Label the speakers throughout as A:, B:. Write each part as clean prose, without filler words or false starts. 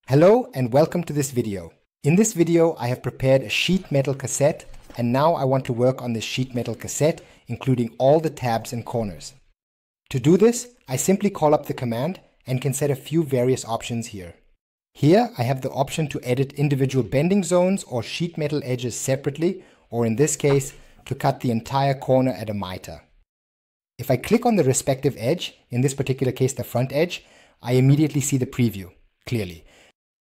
A: Hello and welcome to this video. In this video I have prepared a sheet metal cassette, and now I want to work on this sheet metal cassette including all the tabs and corners. To do this, I simply call up the command and can set a few various options here. Here I have the option to edit individual bending zones or sheet metal edges separately, or in this case to cut the entire corner at a miter. If I click on the respective edge, in this particular case the front edge, I immediately see the preview clearly.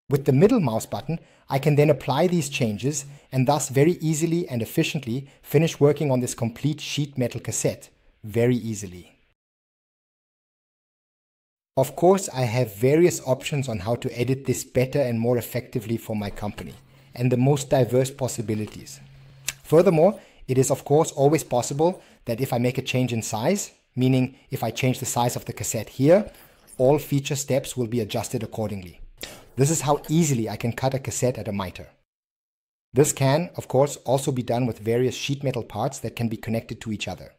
A: With the middle mouse button, I can then apply these changes and thus very easily and efficiently finish working on this complete sheet metal cassette very easily. Of course, I have various options on how to edit this better and more effectively for my company, and the most diverse possibilities. Furthermore, it is of course always possible that if I make a change in size, meaning if I change the size of the cassette here, all feature steps will be adjusted accordingly. This is how easily I can cut a cassette at a miter. This can, of course, also be done with various sheet metal parts that can be connected to each other.